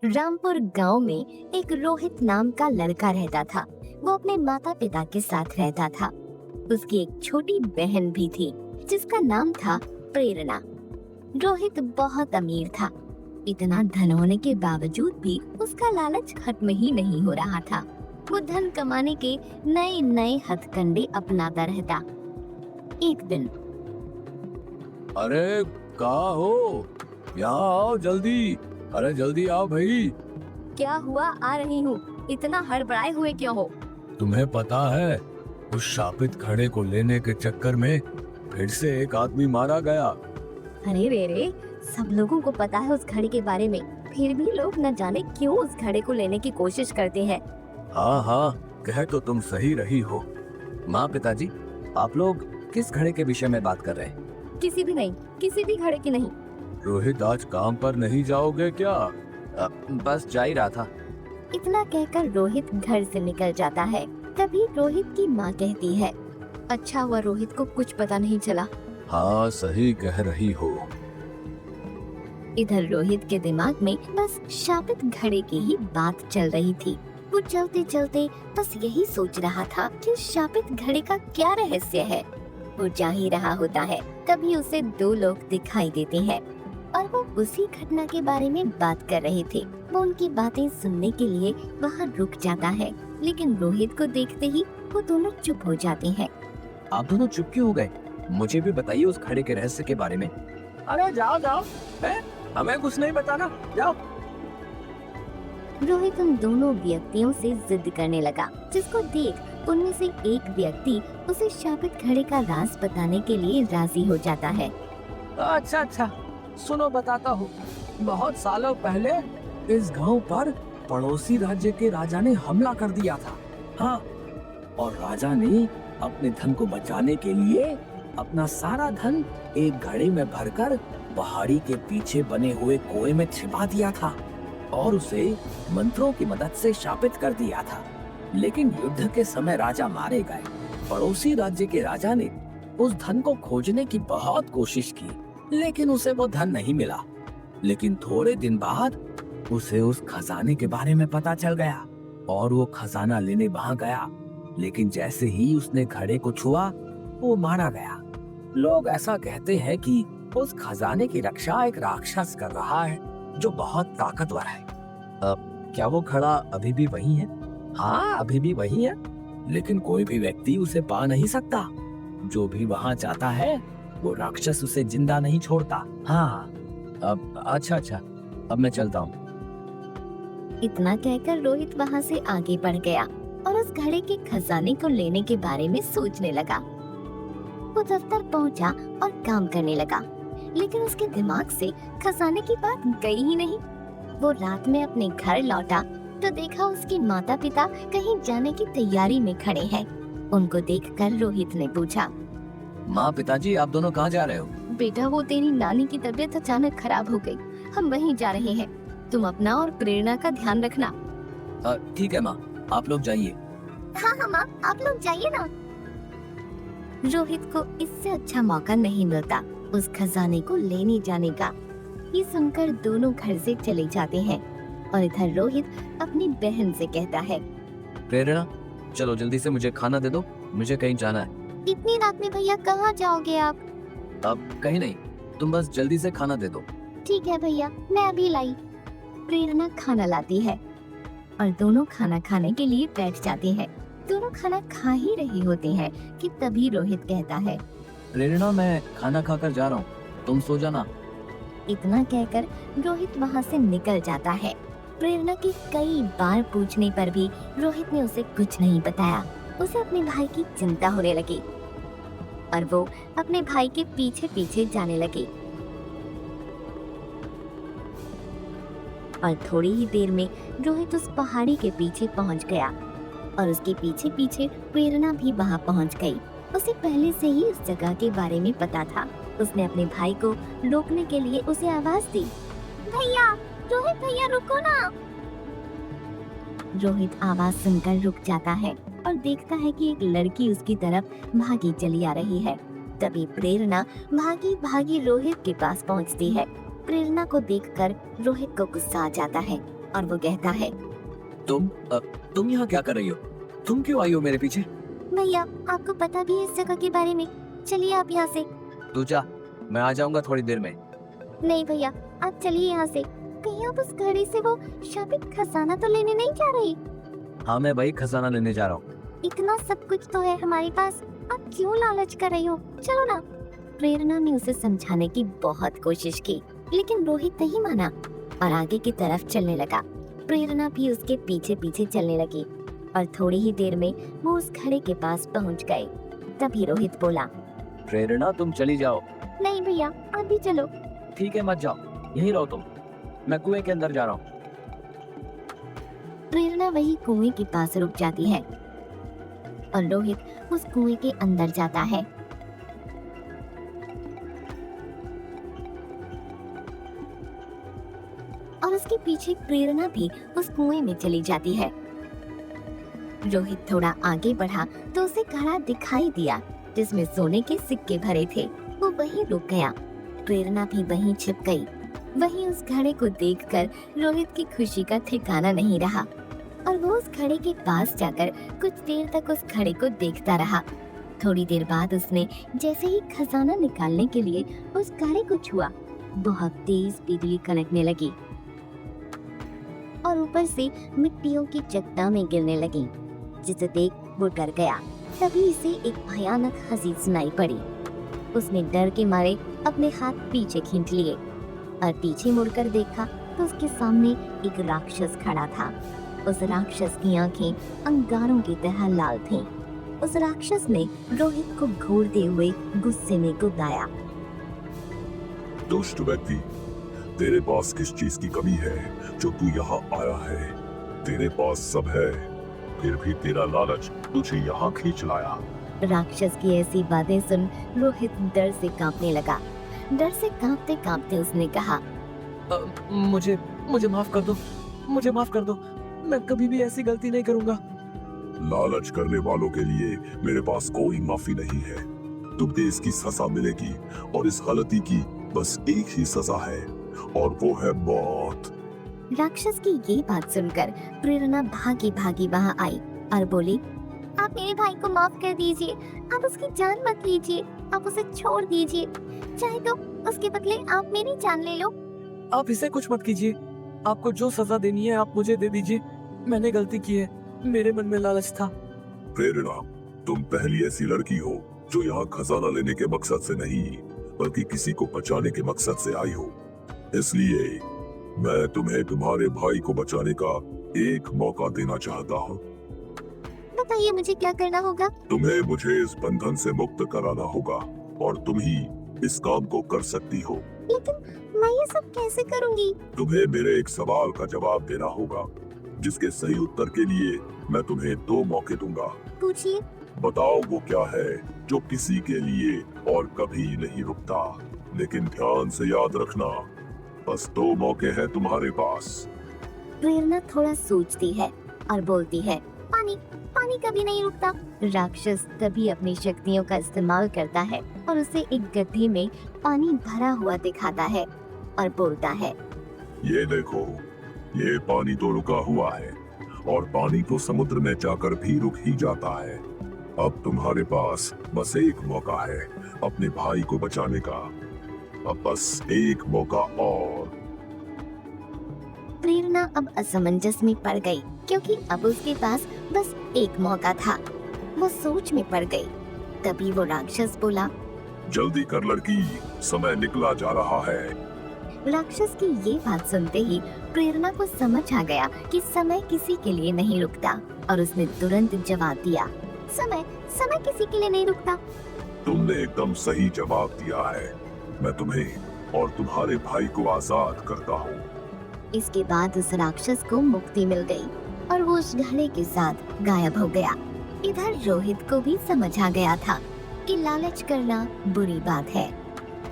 रामपुर गांव में एक रोहित नाम का लड़का रहता था। वो अपने माता पिता के साथ रहता था। उसकी एक छोटी बहन भी थी जिसका नाम था प्रेरणा। रोहित बहुत अमीर था। इतना धन होने के बावजूद भी उसका लालच खत्म ही नहीं हो रहा था। वो धन कमाने के नए नए हथकंडे अपनाता रहता। एक दिन अरे कहाँ हो? यहाँ आओ जल्दी। अरे जल्दी आओ भाई। क्या हुआ? आ रही हूँ। इतना हड़बड़ाए हुए क्यों हो? तुम्हें पता है उस शापित घड़े को लेने के चक्कर में फिर से एक आदमी मारा गया। अरे रे, सब लोगों को पता है उस घड़े के बारे में, फिर भी लोग न जाने क्यों उस घड़े को लेने की कोशिश करते हैं। हाँ, कह तो तुम सही रही हो। माँ पिताजी, आप लोग किस घड़े के विषय में बात कर रहे हैं? किसी भी नहीं, किसी भी घड़े की नहीं। रोहित आज काम पर नहीं जाओगे क्या? बस जा ही रहा था। इतना कहकर रोहित घर से निकल जाता है। तभी रोहित की माँ कहती है, अच्छा हुआ रोहित को कुछ पता नहीं चला। हाँ सही कह रही हो। इधर रोहित के दिमाग में बस शापित घड़े की ही बात चल रही थी। वो चलते चलते बस यही सोच रहा था कि शापित घड़े का क्या रहस्य है। वो जा ही रहा होता है, तभी उसे दो लोग दिखाई देते हैं और वो उसी घटना के बारे में बात कर रहे थे। वो उनकी बातें सुनने के लिए वहाँ रुक जाता है, लेकिन रोहित को देखते ही वो दोनों चुप हो जाते हैं। आप दोनों चुप क्यों हो गए? मुझे भी बताइए उस घड़े के रहस्य के बारे में। अरे जाओ जाओ, हमें कुछ नहीं बताना, जाओ। रोहित उन दोनों व्यक्तियों से जिद करने लगा, जिसको देख उनमें से एक व्यक्ति उसे शापित घड़े का राज बताने के लिए राजी हो जाता है। अच्छा, सुनो बताता हूँ। बहुत सालों पहले इस गांव पर पड़ोसी राज्य के राजा ने हमला कर दिया था। हाँ, और राजा ने अपने धन को बचाने के लिए अपना सारा धन एक घड़े में भरकर पहाड़ी के पीछे बने हुए कुएं में छिपा दिया था और उसे मंत्रों की मदद से शापित कर दिया था। लेकिन युद्ध के समय राजा मारे गए। पड़ोसी राज्य के राजा ने उस धन को खोजने की बहुत कोशिश की, लेकिन उसे वो धन नहीं मिला। लेकिन थोड़े दिन बाद उसे उस खजाने के बारे में पता चल गया और वो खजाना लेने वहां गया। लेकिन जैसे ही उसने घड़े को छुआ, वो मारा गया। लोग ऐसा कहते हैं कि उस खजाने की रक्षा एक राक्षस कर रहा है जो बहुत ताकतवर है। क्या वो घड़ा अभी भी वही है? हाँ, अभी भी वही है, लेकिन कोई भी व्यक्ति उसे पा नहीं सकता। जो भी वहाँ जाता है वो राक्षस उसे जिंदा नहीं छोड़ता। हाँ, अब अच्छा, अब मैं चलता हूँ। इतना कहकर रोहित वहाँ से आगे बढ़ गया और उस घड़े के खजाने को लेने के बारे में सोचने लगा। वो दफ्तर पहुँचा और काम करने लगा, लेकिन उसके दिमाग से खजाने की बात गई ही नहीं। वो रात में अपने घर लौटा तो देखा उसके माता पिता कहीं जाने की तैयारी में खड़े हैं। उनको देखकर रोहित ने पूछा, माँ पिताजी, आप दोनों कहाँ जा रहे हो? बेटा, वो तेरी नानी की तबीयत अचानक खराब हो गई, हम वहीं जा रहे हैं। तुम अपना और प्रेरणा का ध्यान रखना। ठीक है माँ, आप लोग जाइए। हाँ माँ, आप लोग जाइए ना। रोहित को इससे अच्छा मौका नहीं मिलता उस खजाने को लेने जाने का। ये सुनकर दोनों घर से चले जाते हैं और इधर रोहित अपनी बहन से कहता है, प्रेरणा, चलो जल्दी से मुझे खाना दे दो, मुझे कहीं जाना है। इतनी रात में भैया कहाँ जाओगे आप? अब कहीं नहीं, तुम बस जल्दी से खाना दे दो। ठीक है भैया, मैं अभी लाई। प्रेरणा खाना लाती है और दोनों खाना खाने के लिए बैठ जाते हैं। दोनों खाना खा ही रहे होते हैं कि तभी रोहित कहता है, प्रेरणा, मैं खाना खाकर जा रहा हूँ, तुम सो जाना। इतना कहकर रोहित वहाँ से निकल जाता है। प्रेरणा के कई बार पूछने पर भी रोहित ने उसे कुछ नहीं बताया। उसे अपने भाई की चिंता होने लगी और वो अपने भाई के पीछे पीछे जाने लगी। और थोड़ी ही देर में रोहित उस पहाड़ी के पीछे पहुंच गया और उसके पीछे पीछे प्रेरणा भी वहां पहुंच गई। उसे पहले से ही उस जगह के बारे में पता था। उसने अपने भाई को रोकने के लिए उसे आवाज दी, भैया, रोहित भैया, रुको ना। रोहित आवाज सुनकर रुक जाता है और देखता है कि एक लड़की उसकी तरफ भागी चली आ रही है। तभी प्रेरणा भागी भागी रोहित के पास पहुंचती है। प्रेरणा को देखकर रोहित को गुस्सा आ जाता है और वो कहता है, तुम यहाँ क्या कर रही हो? तुम क्यों आई हो मेरे पीछे? भैया आपको पता भी है इस जगह के बारे में, चलिए आप यहाँ से। तू जा, मैं आ जाऊंगा थोड़ी देर में। नहीं भैया आप चलिए यहाँ से, कहीं आप उस घड़ी से वो शापित खजाना तो लेने नहीं जा रही? हाँ मैं भाई खजाना लेने जा रहा हूँ। इतना सब कुछ तो है हमारे पास, आप क्यों लालच कर रही हो, चलो ना। प्रेरणा ने उसे समझाने की बहुत कोशिश की, लेकिन रोहित नहीं माना और आगे की तरफ चलने लगा। प्रेरणा भी उसके पीछे पीछे चलने लगी और थोड़ी ही देर में वो उस घड़े के पास पहुंच गए। तभी रोहित बोला, प्रेरणा तुम चली जाओ। नहीं भैया आप भी चलो। ठीक है मत जाओ, यहीं रहो तुम, मैं कुएं के अंदर जा रहा हूँ। प्रेरणा वही कुएं के पास रुक जाती है और रोहित उस कुएं के अंदर जाता है। और उसके पीछे प्रेरणा भी उस कुएं में चली जाती है। रोहित थोड़ा आगे बढ़ा तो उसे घड़ा दिखाई दिया जिसमें सोने के सिक्के भरे थे। वो वहीं रुक गया, प्रेरणा भी वहीं छिप गई। वहीं उस घड़े को देखकर रोहित की खुशी का ठिकाना नहीं रहा और वो उस घड़े के पास जाकर कुछ देर तक उस घड़े को देखता रहा। थोड़ी देर बाद उसने जैसे ही खजाना निकालने के लिए उस घड़े को छुआ, बहुत तेज बिजली कड़कने लगी और ऊपर से मिट्टियों की चट्टानें गिरने लगी, जिसे देख वो डर गया। तभी इसे एक भयानक हंसी सुनाई पड़ी। उसने डर के मारे अपने हाथ पीछे खींच लिए और पीछे मुड़कर देखा तो उसके सामने एक राक्षस खड़ा था। उस राक्षस की आंखें अंगारों की तरह लाल थीं। उस राक्षस ने रोहित को घूरते हुए गुस्से में गुदवाया। दुष्ट व्यक्ति, तेरे पास किस चीज की कमी है जो तू यहाँ आया है? तेरे पास सब है, फिर भी तेरा लालच तुझे यहाँ खींच लाया। राक्षस की ऐसी बातें सुन रोहित डर से कांपने लगा। डर से कांपते कांपते उसने कहा, मुझे माफ कर दो, मुझे माफ कर दो, मैं कभी भी ऐसी गलती नहीं करूंगा। लालच करने वालों के लिए मेरे पास कोई माफी नहीं है। तुमको इसकी सजा मिलेगी और इस गलती की बस एक ही सजा है और वो है मौत। राक्षस की ये बात सुनकर प्रेरणा भागी भागी वहाँ आई और बोली, आप मेरे भाई को माफ कर दीजिए, आप उसकी जान मत लीजिए, आप उसे छोड़ दीजिए, चाहे तो उसके बदले आप मेरी जान ले लो। आप इसे कुछ मत कीजिए, आपको जो सजा देनी है आप मुझे दे दीजिए। मैंने गलती की है, मेरे मन में लालच था। प्रेरणा, तुम पहली ऐसी लड़की हो जो यहाँ खजाना लेने के मकसद से नहीं बल्कि किसी को बचाने के मकसद से आई हो। इसलिए मैं तुम्हें तुम्हारे भाई को बचाने का एक मौका देना चाहता हूँ। बताइए मुझे क्या करना होगा? तुम्हें मुझे इस बंधन से मुक्त कराना होगा और तुम ही इस काम को कर सकती हो। लेकिन मैं ये सब कैसे करूंगी? तुम्हें मेरे एक सवाल का जवाब देना होगा, जिसके सही उत्तर के लिए मैं तुम्हें 2 मौके दूंगा। पूछिए। बताओ वो क्या है जो किसी के लिए और कभी नहीं रुकता। लेकिन ध्यान से याद रखना, बस 2 मौके हैं तुम्हारे पास। प्रेरणा थोड़ा सोचती है और बोलती है, पानी, पानी कभी नहीं रुकता। राक्षस तभी अपनी शक्तियों का इस्तेमाल करता है और उसे एक गड्ढे में पानी भरा हुआ दिखाता है और बोलता है, ये देखो, ये पानी तो रुका हुआ है और पानी तो समुद्र में जाकर भी रुक ही जाता है। अब तुम्हारे पास बस एक मौका है अपने भाई को बचाने का। अब बस एक मौका और। प्रेरणा अब असमंजस में पड़ गई क्योंकि अब उसके पास बस एक मौका था। वो सोच में पड़ गई। तभी वो राक्षस बोला, जल्दी कर लड़की, समय निकला जा रहा है। राक्षस की ये बात सुनते ही प्रेरणा को समझ आ गया कि समय किसी के लिए नहीं रुकता और उसने तुरंत जवाब दिया, समय किसी के लिए नहीं रुकता। तुमने एकदम सही जवाब दिया है। मैं तुम्हें और तुम्हारे भाई को आजाद करता हूँ। इसके बाद उस राक्षस को मुक्ति मिल गई और वो उस घड़े के साथ गायब हो गया। इधर रोहित को भी समझ आ गया था कि लालच करना बुरी बात है।